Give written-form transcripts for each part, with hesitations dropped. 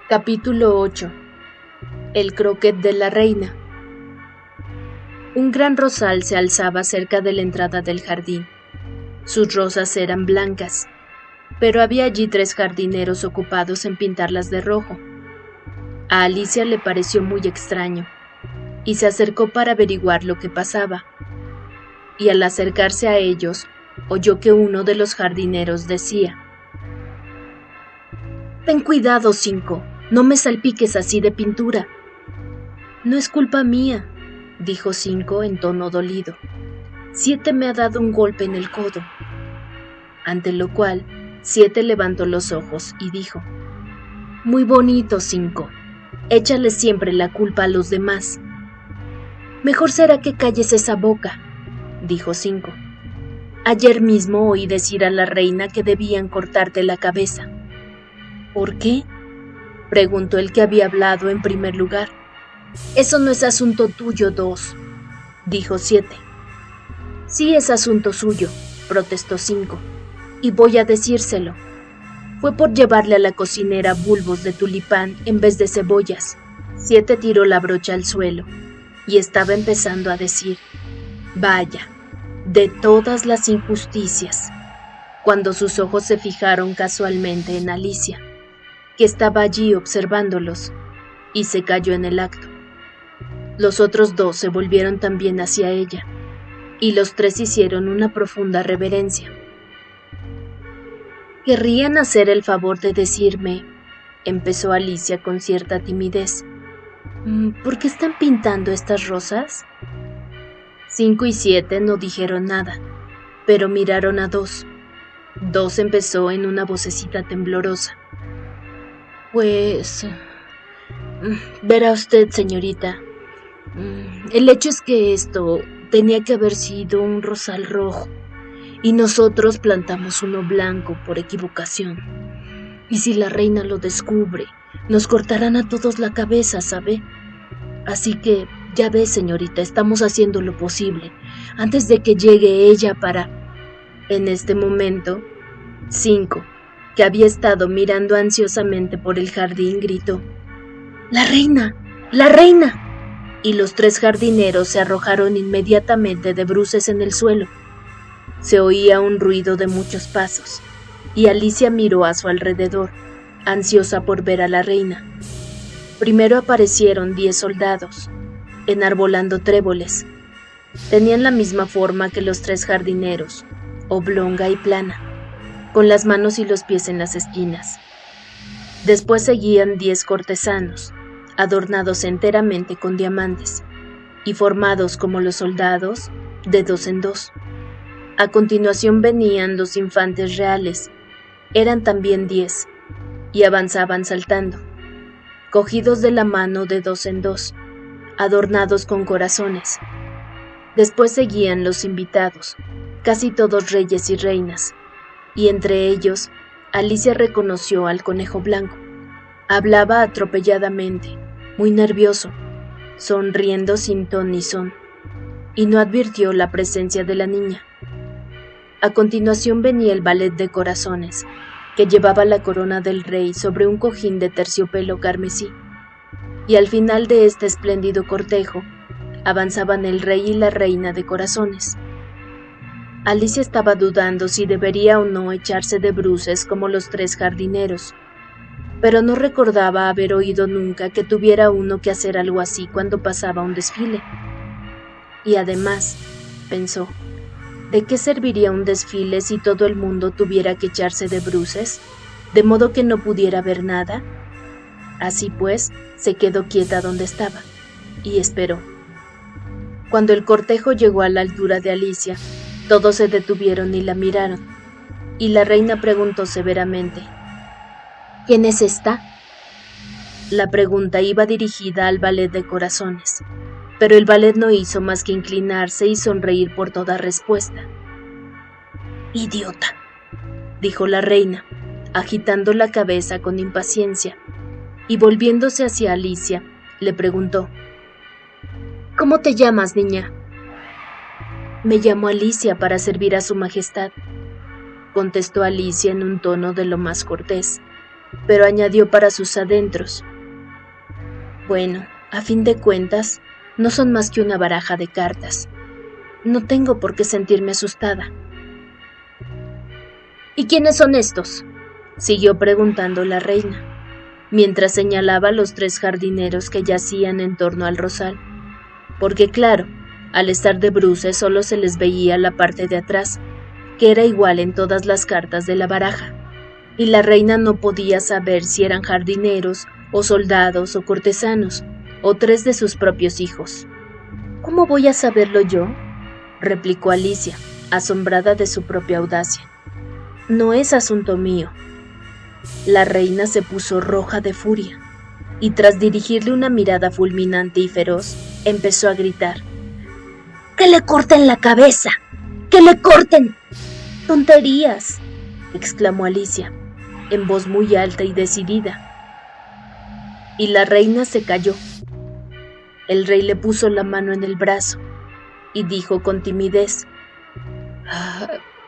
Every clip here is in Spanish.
Capítulo 8. El croquet de la reina. Un gran rosal se alzaba cerca de la entrada del jardín. Sus rosas eran blancas, pero había allí 3 jardineros ocupados en pintarlas de rojo. A Alicia le pareció muy extraño, y se acercó para averiguar lo que pasaba. Y al acercarse a ellos, oyó que uno de los jardineros decía: «Ten cuidado, Cinco, no me salpiques así de pintura». «No es culpa mía», dijo Cinco en tono dolido. 7 me ha dado un golpe en el codo. Ante lo cual, 7 levantó los ojos y dijo: «Muy bonito, Cinco. Échale siempre la culpa a los demás». «Mejor será que calles esa boca», dijo Cinco. «Ayer mismo oí decir a la reina que debían cortarte la cabeza». «¿Por qué?», preguntó el que había hablado en primer lugar. «Eso no es asunto tuyo, Dos», dijo 7. «Sí es asunto suyo», protestó 5, «y voy a decírselo. Fue por llevarle a la cocinera bulbos de tulipán en vez de cebollas». 7 tiró la brocha al suelo y estaba empezando a decir: «Vaya, de todas las injusticias», cuando sus ojos se fijaron casualmente en Alicia, que estaba allí observándolos, y se calló en el acto. Los otros 2 se volvieron también hacia ella, y los 3 hicieron una profunda reverencia. «¿Querrían hacer el favor de decirme?», empezó Alicia con cierta timidez, «¿por qué están pintando estas rosas?». 5 y 7 no dijeron nada, pero miraron a Dos. Dos empezó en una vocecita temblorosa: «Pues, verá usted, señorita, el hecho es que esto tenía que haber sido un rosal rojo, y nosotros plantamos uno blanco por equivocación. Y si la reina lo descubre, nos cortarán a todos la cabeza, ¿sabe? Así que, ya ve, señorita, estamos haciendo lo posible, antes de que llegue ella para...». En este momento, 5, que había estado mirando ansiosamente por el jardín, gritó: «¡La reina! ¡La reina!». Y los 3 jardineros se arrojaron inmediatamente de bruces en el suelo. Se oía un ruido de muchos pasos, y Alicia miró a su alrededor, ansiosa por ver a la reina. Primero aparecieron 10 soldados, enarbolando tréboles. Tenían la misma forma que los 3 jardineros, oblonga y plana, con las manos y los pies en las esquinas. Después seguían 10 cortesanos, adornados enteramente con diamantes, y formados como los soldados, de 2 en 2. A continuación venían los infantes reales, eran también 10, y avanzaban saltando, cogidos de la mano de 2 en 2, adornados con corazones. Después seguían los invitados, casi todos reyes y reinas, y entre ellos Alicia reconoció al conejo blanco. Hablaba atropelladamente, muy nervioso, sonriendo sin ton ni son, y no advirtió la presencia de la niña. A continuación venía el ballet de corazones, que llevaba la corona del rey sobre un cojín de terciopelo carmesí, y al final de este espléndido cortejo avanzaban el rey y la reina de corazones. Alicia estaba dudando si debería o no echarse de bruces como los 3 jardineros, pero no recordaba haber oído nunca que tuviera uno que hacer algo así cuando pasaba un desfile. Y además, pensó, ¿de qué serviría un desfile si todo el mundo tuviera que echarse de bruces, de modo que no pudiera ver nada? Así pues, se quedó quieta donde estaba, y esperó. Cuando el cortejo llegó a la altura de Alicia, todos se detuvieron y la miraron, y la reina preguntó severamente: «¿Quién es esta?». La pregunta iba dirigida al ballet de corazones, pero el ballet no hizo más que inclinarse y sonreír por toda respuesta. «Idiota», dijo la reina, agitando la cabeza con impaciencia, y volviéndose hacia Alicia, le preguntó: «¿Cómo te llamas, niña?». «Me llamo Alicia para servir a su majestad», contestó Alicia en un tono de lo más cortés. pero añadió para sus adentros: bueno, a fin de cuentas, no son más que una baraja de cartas. No tengo por qué sentirme asustada. ¿Y quiénes son estos?, siguió preguntando la reina, mientras señalaba a los 3 jardineros que yacían en torno al rosal, porque claro, al estar de bruces solo se les veía la parte de atrás, que era igual en todas las cartas de la baraja, y la reina no podía saber si eran jardineros, o soldados, o cortesanos, o 3 de sus propios hijos. ¿Cómo voy a saberlo yo?, replicó Alicia, asombrada de su propia audacia. No es asunto mío. La reina se puso roja de furia, y tras dirigirle una mirada fulminante y feroz, empezó a gritar: ¡Que le corten la cabeza! ¡Que le corten! ¡Tonterías!, exclamó Alicia, en voz muy alta y decidida. Y la reina se calló. El rey le puso la mano en el brazo y dijo con timidez: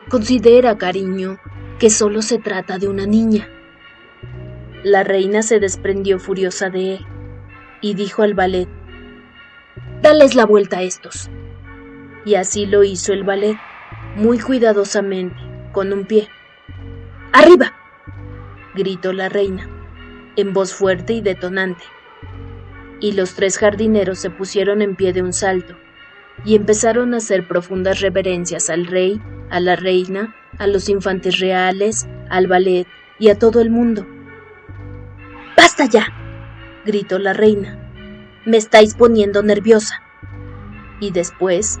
considera, cariño, que solo se trata de una niña. La reina se desprendió furiosa de él y dijo al valet: dales la vuelta a estos. Y así lo hizo el valet, muy cuidadosamente, con un pie. ¡Arriba!, gritó la reina, en voz fuerte y detonante. Y los 3 jardineros se pusieron en pie de un salto y empezaron a hacer profundas reverencias al rey, a la reina, a los infantes reales, al valet y a todo el mundo. ¡Basta ya!, gritó la reina. Me estáis poniendo nerviosa. Y después,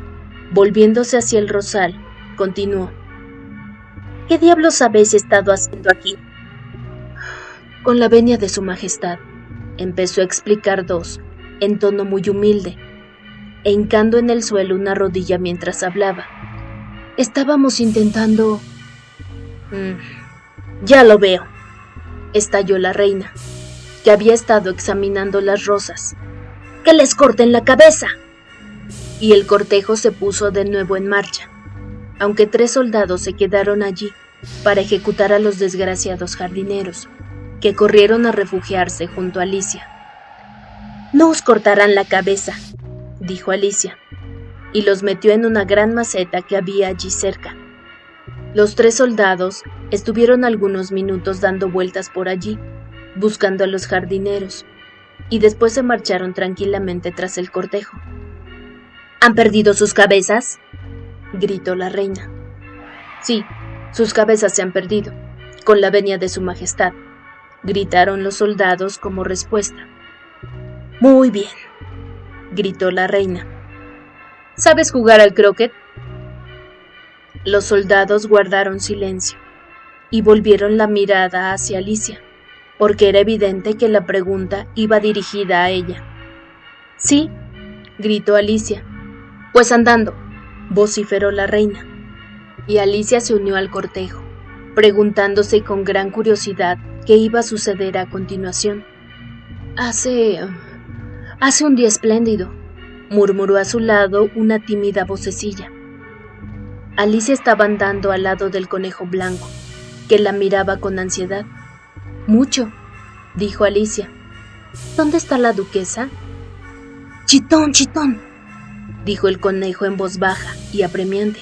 volviéndose hacia el rosal, continuó: ¿qué diablos habéis estado haciendo aquí? Con la venia de su majestad, empezó a explicar Dos, en tono muy humilde, e hincando en el suelo una rodilla mientras hablaba. Estábamos intentando... Ya lo veo, estalló la reina, que había estado examinando las rosas. ¡Que les corten la cabeza! Y el cortejo se puso de nuevo en marcha, aunque 3 soldados se quedaron allí para ejecutar a los desgraciados jardineros, que corrieron a refugiarse junto a Alicia. No os cortarán la cabeza, dijo Alicia, y los metió en una gran maceta que había allí cerca. Los 3 soldados estuvieron algunos minutos dando vueltas por allí, buscando a los jardineros, y después se marcharon tranquilamente tras el cortejo. ¿Han perdido sus cabezas?, gritó la reina. Sí, sus cabezas se han perdido, con la venia de su majestad, gritaron los soldados como respuesta. Muy bien, gritó la reina. ¿Sabes jugar al croquet? Los soldados guardaron silencio y volvieron la mirada hacia Alicia, porque era evidente que la pregunta iba dirigida a ella. Sí, gritó Alicia. Pues andando, vociferó la reina, y Alicia se unió al cortejo, preguntándose con gran curiosidad qué iba a suceder a continuación. Hace un día espléndido, murmuró a su lado una tímida vocecilla. Alicia estaba andando al lado del conejo blanco, que la miraba con ansiedad. Mucho, dijo Alicia. ¿Dónde está la duquesa? Chitón, chitón, dijo el conejo en voz baja y apremiante.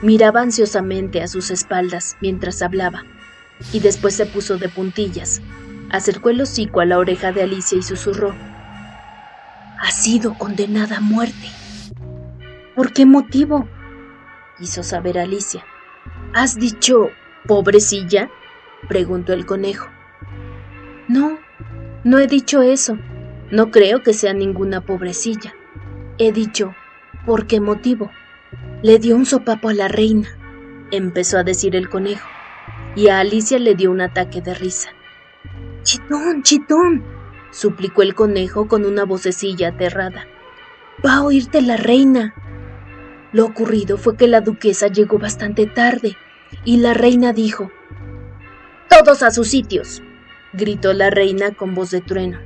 Miraba ansiosamente a sus espaldas mientras hablaba, y después se puso de puntillas, acercó el hocico a la oreja de Alicia y susurró: «Ha sido condenada a muerte». «¿Por qué motivo?», quiso saber Alicia. «¿Has dicho pobrecilla?», preguntó el conejo. No he dicho eso. No creo que sea ninguna pobrecilla. He dicho, ¿por qué motivo? Le dio un sopapo a la reina, empezó a decir el conejo, y a Alicia le dio un ataque de risa. «Chitón, chitón», suplicó el conejo con una vocecilla aterrada. «Va a oírte la reina». Lo ocurrido fue que la duquesa llegó bastante tarde, y la reina dijo: «Todos a sus sitios», gritó la reina con voz de trueno.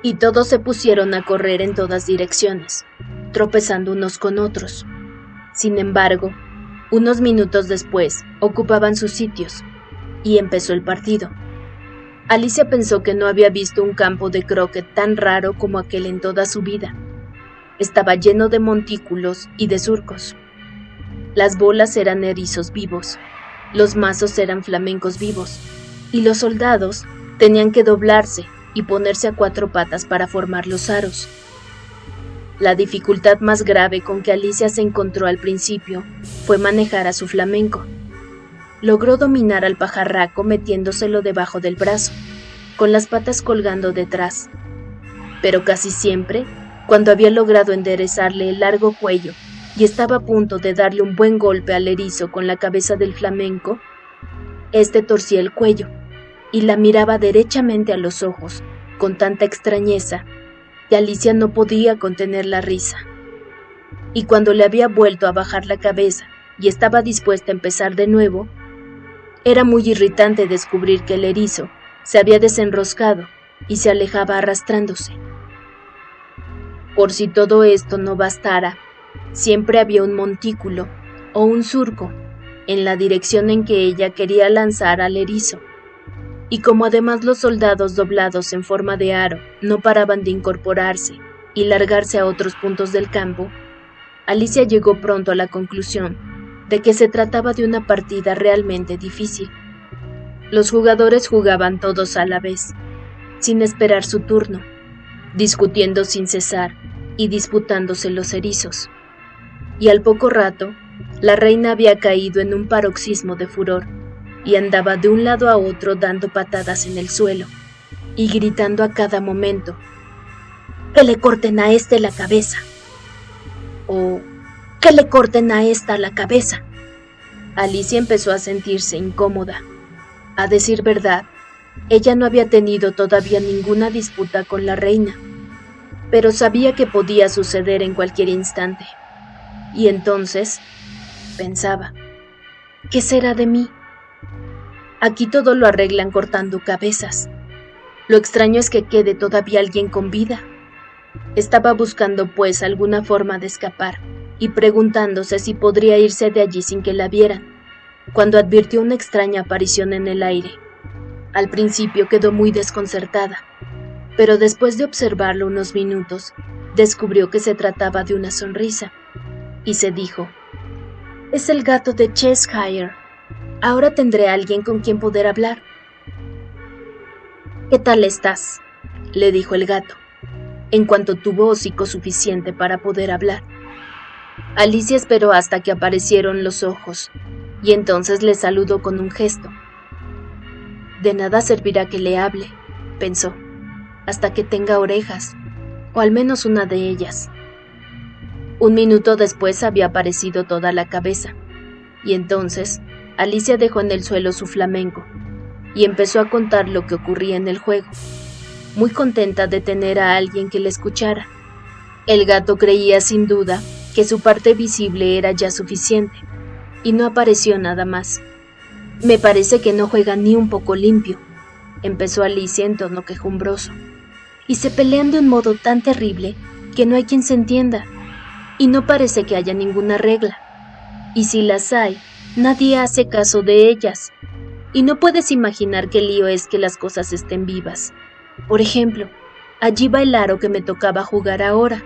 Y todos se pusieron a correr en todas direcciones, tropezando unos con otros. Sin embargo, unos minutos después ocupaban sus sitios, y empezó el partido. Alicia pensó que no había visto un campo de croquet tan raro como aquel en toda su vida. Estaba lleno de montículos y de surcos. Las bolas eran erizos vivos, los mazos eran flamencos vivos, y los soldados tenían que doblarse y ponerse a 4 patas para formar los aros. La dificultad más grave con que Alicia se encontró al principio fue manejar a su flamenco. Logró dominar al pajarraco metiéndoselo debajo del brazo, con las patas colgando detrás. Pero casi siempre, cuando había logrado enderezarle el largo cuello y estaba a punto de darle un buen golpe al erizo con la cabeza del flamenco, este torcía el cuello y la miraba derechamente a los ojos, con tanta extrañeza, que Alicia no podía contener la risa. Y cuando le había vuelto a bajar la cabeza y estaba dispuesta a empezar de nuevo, era muy irritante descubrir que el erizo se había desenroscado y se alejaba arrastrándose. Por si todo esto no bastara, siempre había un montículo o un surco en la dirección en que ella quería lanzar al erizo. Y como además los soldados doblados en forma de aro no paraban de incorporarse y largarse a otros puntos del campo, Alicia llegó pronto a la conclusión de que se trataba de una partida realmente difícil. Los jugadores jugaban todos a la vez, sin esperar su turno, discutiendo sin cesar y disputándose los erizos. Y al poco rato, la reina había caído en un paroxismo de furor y andaba de un lado a otro dando patadas en el suelo y gritando a cada momento: «¡Que le corten a este la cabeza!» o «¡Que le corten a esta la cabeza!». Alicia empezó a sentirse incómoda. A decir verdad, ella no había tenido todavía ninguna disputa con la reina, pero sabía que podía suceder en cualquier instante. Y entonces, pensaba, ¿qué será de mí? Aquí todo lo arreglan cortando cabezas. Lo extraño es que quede todavía alguien con vida. Estaba buscando, pues, alguna forma de escapar y preguntándose si podría irse de allí sin que la vieran, cuando advirtió una extraña aparición en el aire. Al principio quedó muy desconcertada, pero después de observarlo unos minutos, descubrió que se trataba de una sonrisa, y se dijo: «Es el gato de Cheshire. Ahora tendré a alguien con quien poder hablar». «¿Qué tal estás?», le dijo el gato, en cuanto tuvo hocico suficiente para poder hablar. Alicia esperó hasta que aparecieron los ojos, y entonces le saludó con un gesto. «De nada servirá que le hable», pensó, «hasta que tenga orejas, o al menos una de ellas». Un minuto después había aparecido toda la cabeza, y entonces Alicia dejó en el suelo su flamenco y empezó a contar lo que ocurría en el juego, muy contenta de tener a alguien que le escuchara. El gato creía sin duda que su parte visible era ya suficiente, y no apareció nada más. «Me parece que no juega ni un poco limpio», empezó Alicia en tono quejumbroso, «y se pelean de un modo tan terrible que no hay quien se entienda, y no parece que haya ninguna regla, y si las hay, nadie hace caso de ellas, y no puedes imaginar qué lío es que las cosas estén vivas. Por ejemplo, allí va el aro que me tocaba jugar ahora,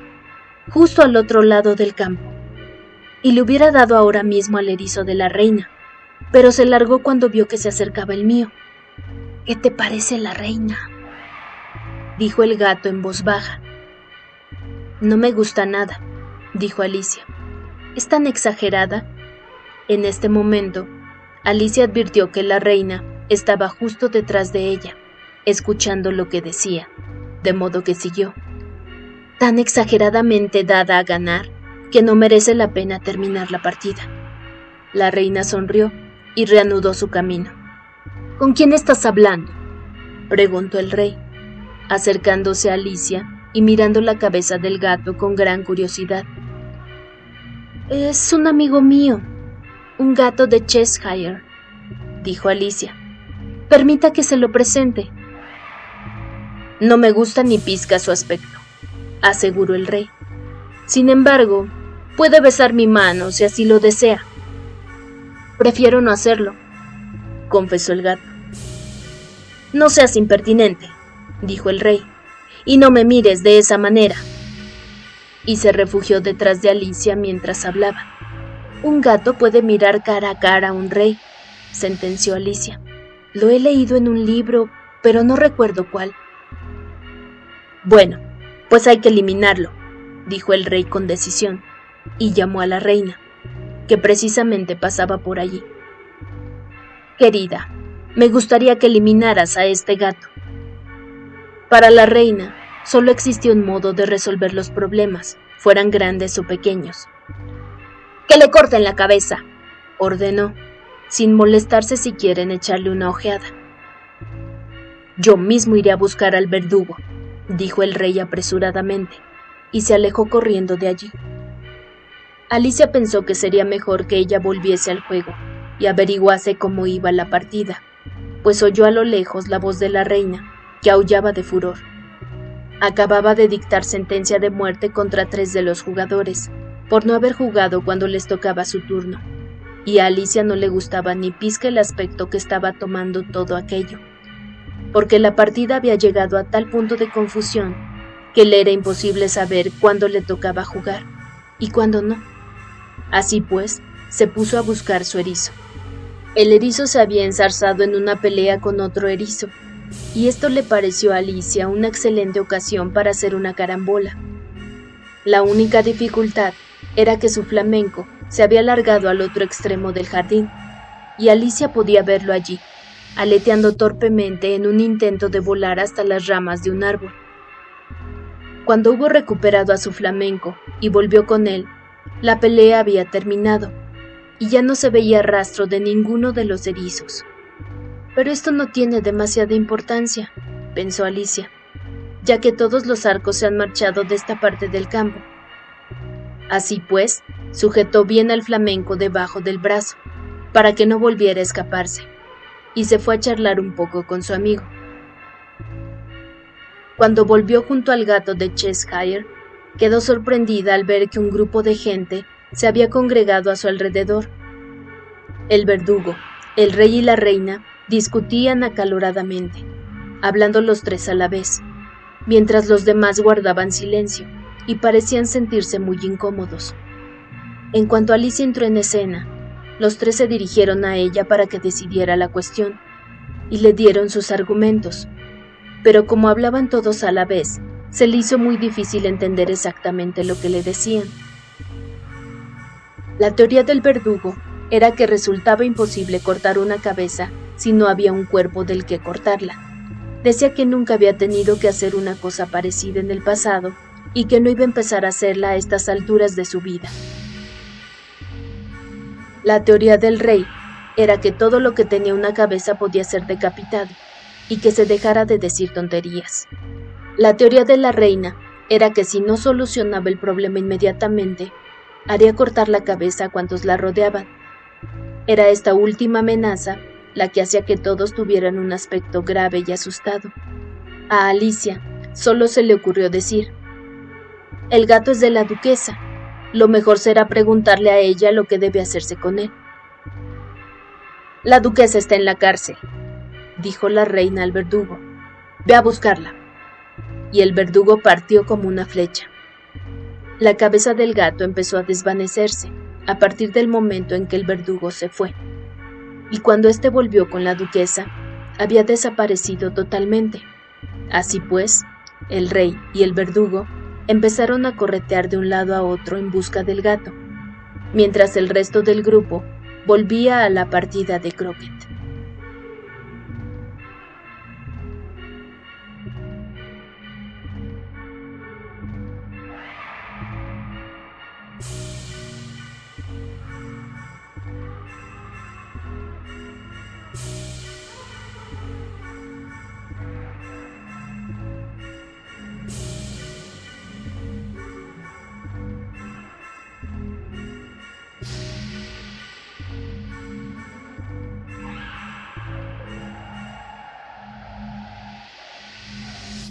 justo al otro lado del campo, y le hubiera dado ahora mismo al erizo de la reina, pero se largó cuando vio que se acercaba el mío». «¿Qué te parece la reina?», dijo el gato en voz baja. «No me gusta nada», dijo Alicia. «Es tan exagerada». En este momento, Alicia advirtió que la reina estaba justo detrás de ella, escuchando lo que decía, de modo que siguió: «Tan exageradamente dada a ganar que no merece la pena terminar la partida». La reina sonrió y reanudó su camino. «¿Con quién estás hablando?», preguntó el rey, acercándose a Alicia y mirando la cabeza del gato con gran curiosidad. «Es un amigo mío, un gato de Cheshire», dijo Alicia. «Permita que se lo presente». «No me gusta ni pizca su aspecto», aseguró el rey. «Sin embargo, puede besar mi mano si así lo desea». «Prefiero no hacerlo», confesó el gato. No seas impertinente, dijo el rey, y no me mires de esa manera. Y se refugió detrás de Alicia mientras hablaba. Un gato puede mirar cara a cara a un rey, sentenció Alicia. Lo he leído en un libro, pero no recuerdo cuál. Bueno, pues hay que eliminarlo, dijo el rey con decisión, y llamó a la reina, que precisamente pasaba por allí. Querida, me gustaría que eliminaras a este gato. Para la reina, solo existía un modo de resolver los problemas, fueran grandes o pequeños. ¡Que le corten la cabeza!, ordenó, sin molestarse siquiera en echarle una ojeada. Yo mismo iré a buscar al verdugo, dijo el rey apresuradamente, y se alejó corriendo de allí. Alicia pensó que sería mejor que ella volviese al juego y averiguase cómo iba la partida, pues oyó a lo lejos la voz de la reina, que aullaba de furor. Acababa de dictar sentencia de muerte contra 3 de los jugadores, por no haber jugado cuando les tocaba su turno, y a Alicia no le gustaba ni pizca el aspecto que estaba tomando todo aquello, porque la partida había llegado a tal punto de confusión que le era imposible saber cuándo le tocaba jugar y cuándo no. Así pues, se puso a buscar su erizo. El erizo se había enzarzado en una pelea con otro erizo, y esto le pareció a Alicia una excelente ocasión para hacer una carambola. La única dificultad era que su flamenco se había alargado al otro extremo del jardín, y Alicia podía verlo allí, aleteando torpemente en un intento de volar hasta las ramas de un árbol. Cuando hubo recuperado a su flamenco y volvió con él, la pelea había terminado, y ya no se veía rastro de ninguno de los erizos. Pero esto no tiene demasiada importancia, pensó Alicia, ya que todos los arcos se han marchado de esta parte del campo. Así pues, sujetó bien al flamenco debajo del brazo, para que no volviera a escaparse, y se fue a charlar un poco con su amigo. Cuando volvió junto al gato de Cheshire, quedó sorprendida al ver que un grupo de gente se había congregado a su alrededor. El verdugo, el rey y la reina discutían acaloradamente, hablando los 3 a la vez, mientras los demás guardaban silencio y parecían sentirse muy incómodos. En cuanto Alicia entró en escena, los 3 se dirigieron a ella para que decidiera la cuestión, y le dieron sus argumentos, pero como hablaban todos a la vez, se le hizo muy difícil entender exactamente lo que le decían. La teoría del verdugo era que resultaba imposible cortar una cabeza si no había un cuerpo del que cortarla. Decía que nunca había tenido que hacer una cosa parecida en el pasado y que no iba a empezar a hacerla a estas alturas de su vida. La teoría del rey era que todo lo que tenía una cabeza podía ser decapitado y que se dejara de decir tonterías. La teoría de la reina era que si no solucionaba el problema inmediatamente, haría cortar la cabeza a cuantos la rodeaban. Era esta última amenaza la que hacía que todos tuvieran un aspecto grave y asustado. A Alicia solo se le ocurrió decir: «El gato es de la duquesa. Lo mejor será preguntarle a ella lo que debe hacerse con él». «La duquesa está en la cárcel», dijo la reina al verdugo. «Ve a buscarla». Y el verdugo partió como una flecha. La cabeza del gato empezó a desvanecerse a partir del momento en que el verdugo se fue, y cuando éste volvió con la duquesa, había desaparecido totalmente. Así pues, el rey y el verdugo empezaron a corretear de un lado a otro en busca del gato, mientras el resto del grupo volvía a la partida de croquet.